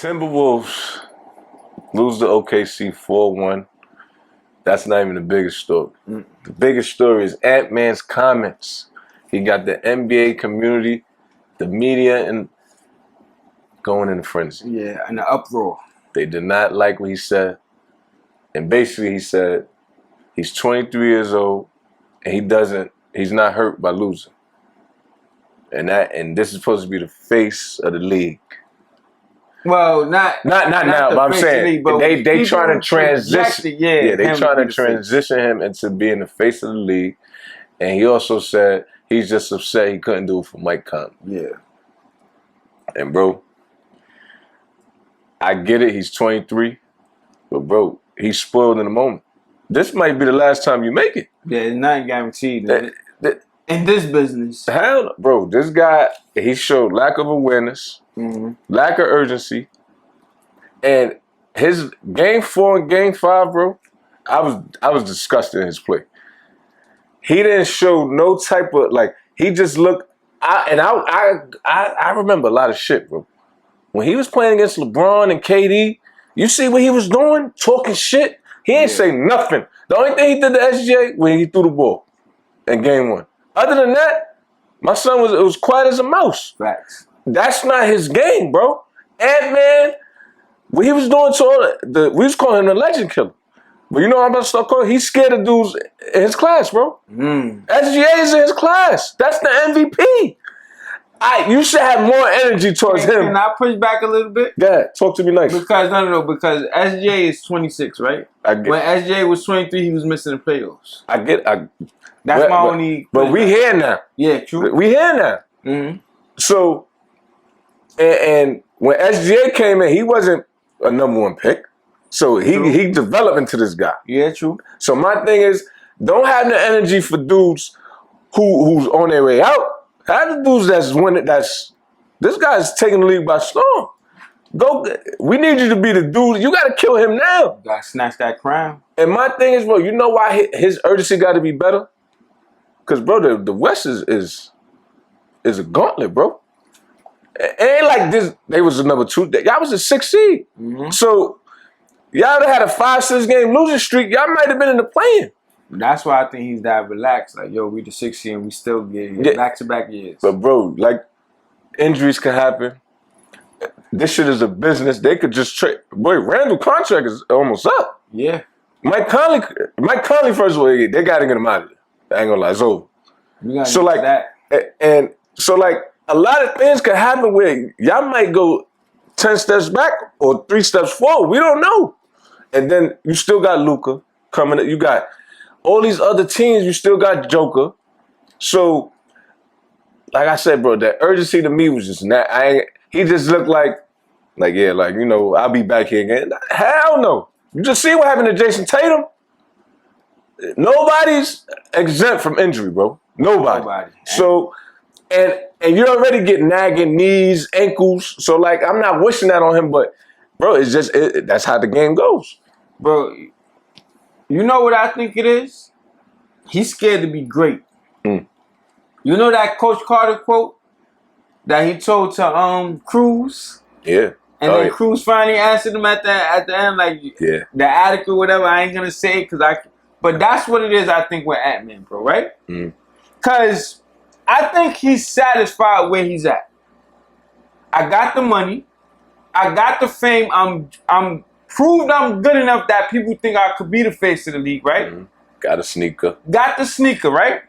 Timberwolves lose to OKC 4-1. That's not even the biggest story. The biggest story is Ant-Man's comments. He got the NBA community, the media, and going in a frenzy. Yeah, and the uproar. They did not like what he said. And basically he said he's 23 years old and he's not hurt by losing. And this is supposed to be the face of the league. Well, not now, but I'm saying they trying to transition. Yeah, they trying to transition him into being the face of the league. And he also said he's just upset he couldn't do it for Mike Conley. Yeah. And bro, I get it, he's 23, but bro, he's spoiled in the moment. This might be the last time you make it. Yeah, it's not guaranteed. In this business. Hell no. Bro, this guy, he showed lack of awareness, lack of urgency, and his game 4 and game 5, bro, I was disgusted in his play. He didn't show no type of, he just looked, I remember a lot of shit, bro. When he was playing against LeBron and KD, you see what he was doing? Talking shit. He ain't say nothing. The only thing he did to SGA when he threw the ball in game 1. Other than that, my son was quiet as a mouse. Facts. That's not his game, bro. Ant-Man, what he was doing to all we was calling him the legend killer. But you know what I'm about to start calling? He's scared of dudes in his class, bro. SGA is in his class. That's the MVP. You should have more energy towards him. Can I push back a little bit? Yeah, talk to me nice. Because SGA is 26, right? When SGA was 23, he was missing the playoffs. That's my only. But we here now. Yeah, true. We here now. So, and when SGA came in, he wasn't a #1 pick. So he developed into this guy. Yeah, true. So my thing is, don't have the energy for dudes who's on their way out. Have the dudes that's winning. This guy's taking the league by storm. We need you to be the dude. You got to kill him now. You got to snatch that crown. And my thing is, bro, you know why his urgency got to be better? Because, bro, the West is a gauntlet, bro. It ain't like this. They was a #2. Y'all was a 6 seed. So y'all had a 5-6 game losing streak. Y'all might have been in the play-in. That's why I think he's that relaxed. Like, yo, we the 6 seed and we still get back-to-back years. But, bro, injuries can happen. This shit is a business. They could just trade. Boy, Randall contract is almost up. Yeah. Mike Conley, first of all, they got to get him out of there. I ain't gonna lie, it's over. So, a lot of things can happen where y'all might go 10 steps back or 3 steps forward. We don't know. And then you still got Luka coming up. You got all these other teams. You still got Joker. So, like I said, bro, that urgency to me was just not. He just looked like I'll be back here again. Hell no. You just see what happened to Jason Tatum. Nobody's exempt from injury, bro. Nobody. So, and you already get nagging knees, ankles. So, I'm not wishing that on him, but, bro, it's just that's how the game goes. Bro, you know what I think it is? He's scared to be great. You know that Coach Carter quote that he told to Cruz? Yeah. And then Cruz finally answered him at the end, the adequate whatever. I ain't gonna say it but that's what it is, I think, with Ant-Man, bro, right? Because I think he's satisfied where he's at. I got the money. I got the fame. I'm proved I'm good enough that people think I could be the face of the league, right? Got a sneaker. Got the sneaker, right?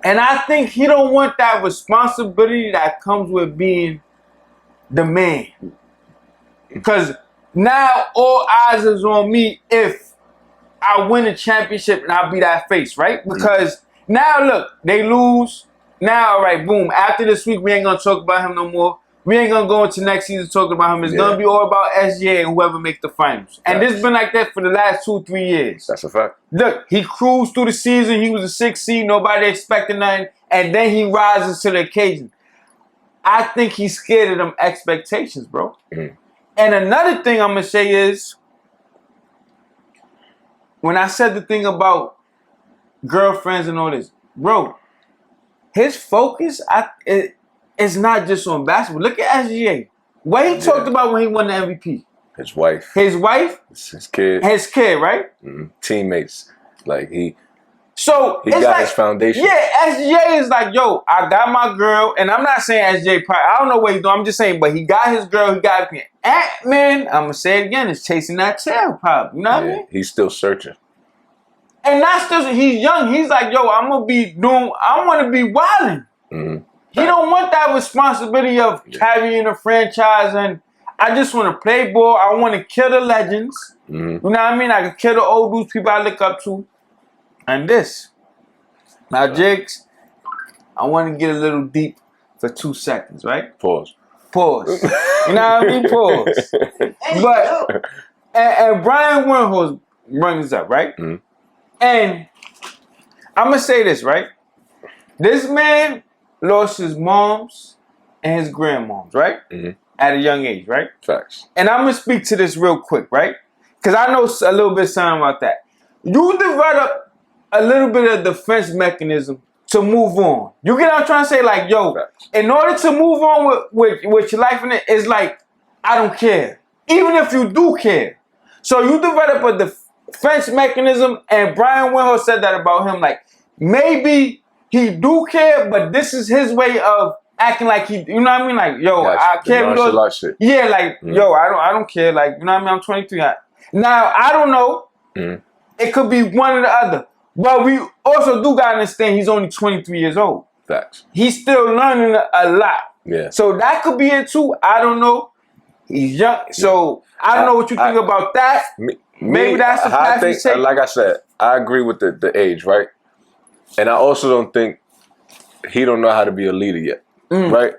And I think he don't want that responsibility that comes with being the man. Because now all eyes is on me if I win a championship and I'll be that face, right? Because now, look, they lose. Now, all right, boom. After this week, we ain't going to talk about him no more. We ain't going to go into next season talking about him. It's going to be all about SGA and whoever makes the finals. And this has been like that for the last 2-3 years. That's a fact. Look, he cruised through the season. He was a 6 seed. Nobody expected nothing. And then he rises to the occasion. I think he's scared of them expectations, bro. And another thing I'm going to say is, when I said the thing about girlfriends and all this, bro, his focus is not just on basketball. Look at SGA. What he talked about when he won the MVP? His wife. His wife? His kid. His kid, right? Teammates. Like, he got like, his foundation. Yeah, SGA is like, yo, I got my girl, and I'm not saying SGA probably, I don't know what he's doing, I'm just saying, but he got his girl, he got everything. Ant-Man, I'm going to say it again, is chasing that tail, probably. You know what I mean? He's still searching. And that's still, he's young. He's like, yo, I'm going to be doing, I want to be wilding. He don't want that responsibility of carrying a franchise, and I just want to play ball. I want to kill the legends. You know what I mean? I can kill the old dudes, people I look up to. And this. Now, Jiggs, I want to get a little deep for 2 seconds, right? Pause. You know what I mean? Pause. But, and Brian Windhorst brings this up, right? And I'm going to say this, right? This man lost his moms and his grandmoms, right? At a young age, right? Facts. And I'm going to speak to this real quick, right? Because I know a little bit something about that. You develop a little bit of defense mechanism to move on. You get what I'm trying to say? Like, yo, in order to move on with your life in it, it's like, I don't care. Even if you do care. So you develop a defense mechanism, and Brian Windhorst said that about him. Like, maybe he do care, but this is his way of acting like he, you know what I mean? Like, yo, I care. Yeah, like, yo, I don't care. Like, you know what I mean? I'm 23. Now, I don't know. It could be one or the other. But we also do got to understand he's only 23 years old. Facts. He's still learning a lot. Yeah. So that could be it too. I don't know. He's young. So I don't know what you think about that. Maybe that's the path he's taking. Like I said, I agree with the age, right? And I also don't think he don't know how to be a leader yet, right?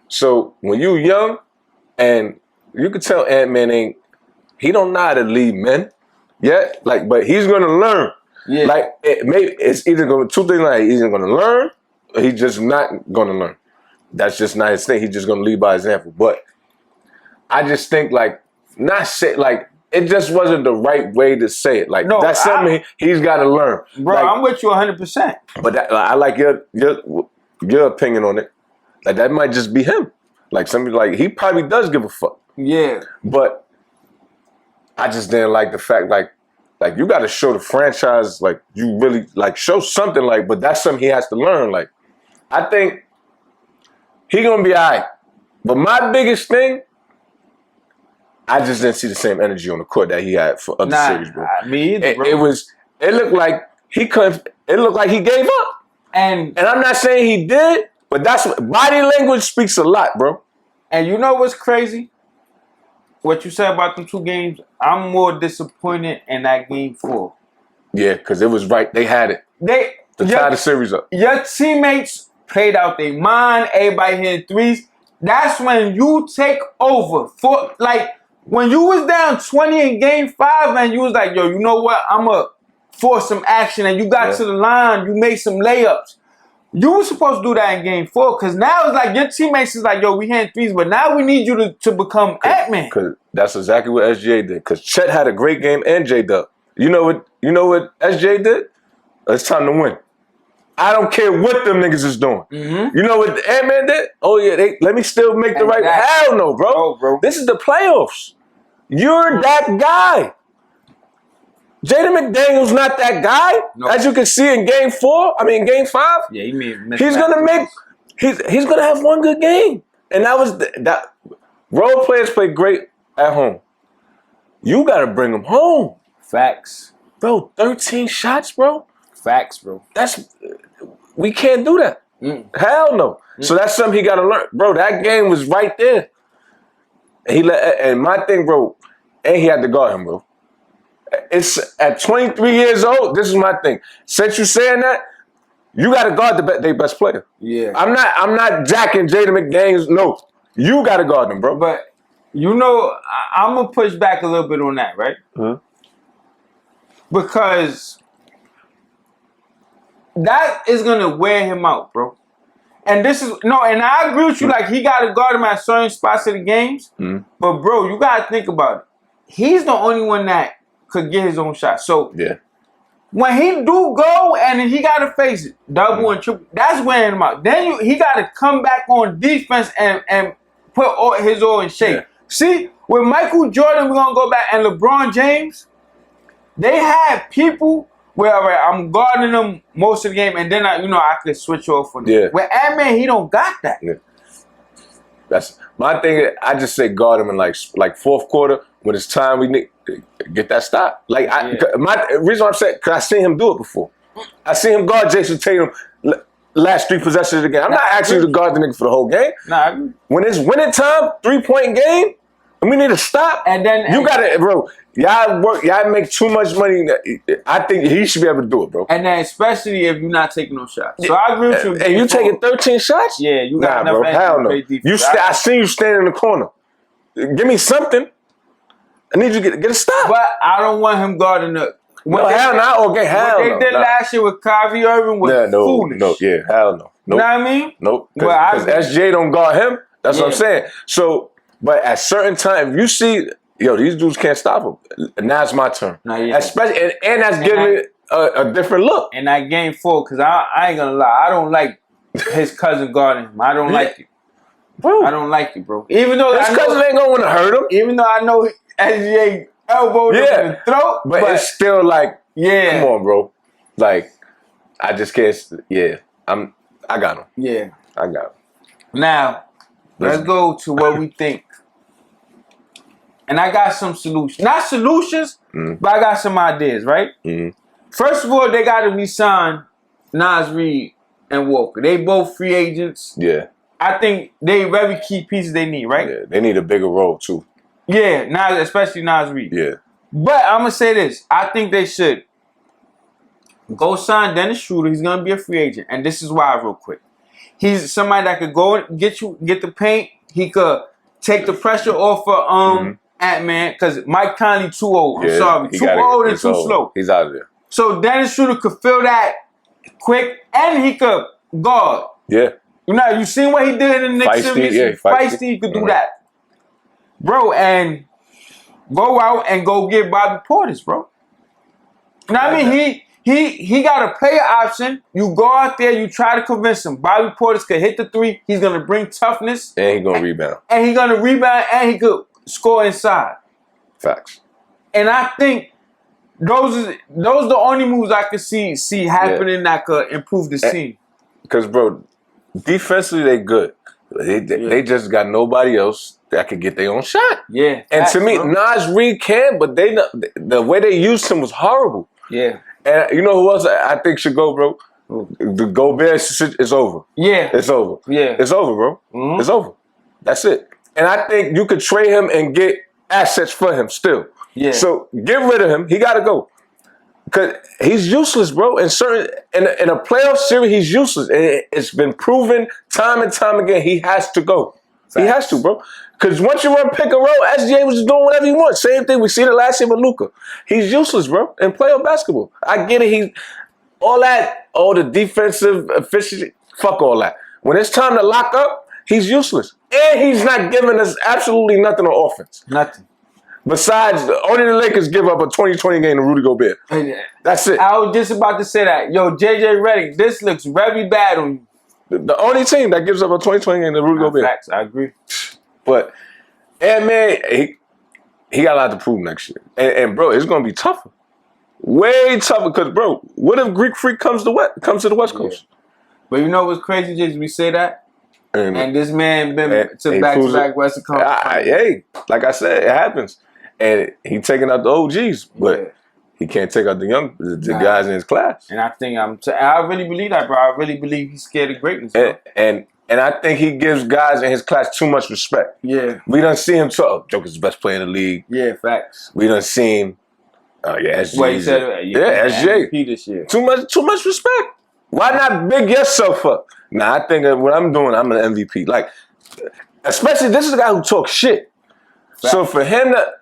So when you young, and you can tell Ant-Man he don't know how to lead men yet, like, but he's gonna learn. Yeah. Like, it's either going to, two things, like, he's either going to learn or he's just not going to learn. That's just not his thing. He's just going to lead by example. But I just think, like, it just wasn't the right way to say it. Like, that's something he's got to learn. Bro, like, I'm with you 100%. But I like your opinion on it. Like, that might just be him. Like, somebody, like, he probably does give a fuck. Yeah. But I just didn't like the fact, like, you got to show the franchise, like, you really, like, show something, like, but that's something he has to learn. Like, I think he going to be all right. But my biggest thing, I just didn't see the same energy on the court that he had for other series, bro. Me either, bro. It looked like he couldn't, it looked like he gave up. And I'm not saying he did, but that's what, body language speaks a lot, bro. And you know what's crazy? What you said about them 2 games, I'm more disappointed in that game 4. Yeah, because it was right. They had it. To tie the series up. Your teammates played out their mind. Everybody hitting threes. That's when you take over. Like, when you was down 20 in game 5 and you was like, yo, you know what? I'm going to force some action. And you got to the line. You made some layups. You were supposed to do that in game 4, because now it's like your teammates is like, yo, we hitting threes, but now we need you to become Ant-Man. Because that's exactly what SGA did. Because Chet had a great game and J-Dub. You know what SGA did? It's time to win. I don't care what them niggas is doing. You know what Ant-Man did? Oh, yeah, let me still make the right... Hell no, bro. Oh, bro. This is the playoffs. You're that guy. Jaden McDaniel's not that guy. No. As you can see in game 5. Yeah, he's gonna have one good game. And that was that role players play great at home. You gotta bring them home. Facts. Bro, 13 shots, bro. Facts, bro. We can't do that. Hell no. So that's something he gotta learn. Bro, that game was right there. And my thing, bro, and he had to guard him, bro. It's at 23 years old. This is my thing. Since you saying that, you got to guard their best player. Yeah, I'm not jacking Jaden McDaniels. No, you got to guard them, bro. But you know, I'm gonna push back a little bit on that, right? Because that is gonna wear him out, bro. And and I agree with you. Like, he got to guard him at certain spots of the games. But bro, you got to think about it. He's the only one that could get his own shot. So when he do go and he got to face double and triple, that's wearing him out. Then he got to come back on defense and put his all in shape. Yeah. See, with Michael Jordan, we're gonna go back, and LeBron James, they had people where, all right, I'm guarding them most of the game, and then I could switch off on them. Yeah. Where Ant-Man, he don't got that. Yeah. That's my thing. I just say guard him in like fourth quarter when it's time we need get that stop. Like my reason I'm saying, because I seen him do it before. I seen him guard Jason Tatum last 3 possessions of the game. I'm not asking you to guard the nigga for the whole game. Nah, when it's winning time, 3-point game, and we need to stop. And then you got to, bro. Y'all make too much money. I think he should be able to do it, bro. And then especially if you're not taking no shots. So I agree with you. And you taking 13 shots? Yeah, you got enough. Bro. Hell no. I seen you standing in the corner. Give me something. I need you to get a stop. But I don't want him guarding the. Hell no. Okay, hell no. What they did last year with Kyrie Irving was foolish. No, yeah, hell no. Nope. You know what I mean? Nope. Because SGA don't guard him. That's what I'm saying. So, but at certain time, if you see, these dudes can't stop him. Now it's my turn. Especially, and that's giving it a different look. And that game 4, because I ain't gonna lie, I don't like his cousin guarding him. I don't like it. Bro. I don't like it, bro. Even though his cousin ain't gonna want to hurt him. Even though I know SGA elbowed him in the throat. But it's still like, come on, bro. Like, I just can't, I got him. Yeah. I got him. Now, let's go to what we think. And I got some solutions. Not solutions, but I got some ideas, right? Mm-hmm. First of all, they got to re-sign Nas Reed and Walker. They both free agents. Yeah. I think they very key pieces they need, right? Yeah, they need a bigger role, too. Yeah, especially Nas Reed. Yeah. But I'm going to say this. I think they should go sign Dennis Schroeder. He's going to be a free agent. And this is why, real quick. He's somebody that could go and get the paint. He could take the pressure off of Ant-Man, because Mike Conley too old. I'm sorry. Too old and too slow. He's out of there. So Dennis Schroeder could fill that quick, and he could guard. Yeah. You seen what he did in the next series? Yeah, feisty, he could do that. Bro, and go out and go get Bobby Portis, bro. You know what I mean? He got a player option. You go out there, you try to convince him. Bobby Portis could hit the 3. He's going to bring toughness. And he's going to rebound. And he's going to rebound, and he could score inside. Facts. And I think those are the only moves I could see happening that could improve the team. Because, bro, defensively, they good. They just got nobody else that could get their own shot. Yeah. And to me, Nas Reed can, but the way they used him was horrible. Yeah. And you know who else I think should go, bro? The Gobert is over. Yeah. It's over. Yeah. It's over, bro. Mm-hmm. It's over. That's it. And I think you could trade him and get assets for him still. Yeah. So get rid of him. He got to go. Because he's useless, bro. In a playoff series, he's useless. And it's been proven time and time again he has to go. Facts. He has to, bro. Because once you run pick and roll, SGA was just doing whatever he wants. Same thing. We seen it last year with Luka. He's useless, bro, in playoff basketball. I get it. All the defensive efficiency, fuck all that. When it's time to lock up, he's useless. And he's not giving us absolutely nothing on offense. Nothing. Besides, only the Lakers give up a 20-20 game to Rudy Gobert. That's it. I was just about to say that. Yo, JJ Redick, this looks very bad on you. The only team that gives up a 20-20 game to Rudy Gobert. Facts, I agree. But, man, he got a lot to prove next year. And bro, it's going to be tougher. Way tougher. Because, bro, what if Greek Freak comes to the West Coast? Yeah. But you know what's crazy, Jiggs? We say that. And this man been to back-to-back Western Conference. Hey, like I said, it happens. And he taking out the OGs, but he can't take out the guys in his class. And I think I really believe that, bro. I really believe he's scared of greatness, bro. And I think he gives guys in his class too much respect. Yeah. We done see him talk. Joker's the best player in the league. Yeah, facts. We done see him. SG. Well, he said, SJ. MVP this year. Too much respect. Why not big yourself up? Nah, I think that what I'm doing, I'm an MVP. Like, especially this is a guy who talks shit. Facts. So for him to,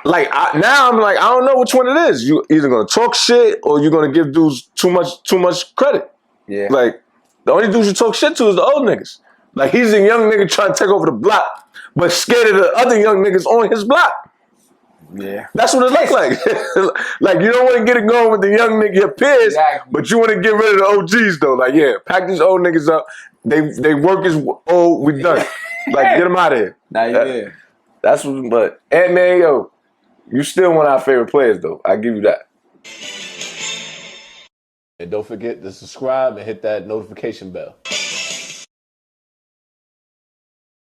now I'm like, I don't know which one it is. You either gonna talk shit or you're gonna give dudes too much credit. Yeah. Like, the only dudes you talk shit to is the old niggas. Like, he's a young nigga trying to take over the block, but scared of the other young niggas on his block. Yeah. That's what it looks like. Like, you don't want to get it going with the young nigga, your peers, but you want to get rid of the OGs, though. Like, pack these old niggas up. They work as old, we done. Like, get him out of here. Now you there. That's what. But Ant-Man, yo, you still one of our favorite players, though. I give you that. And don't forget to subscribe and hit that notification bell.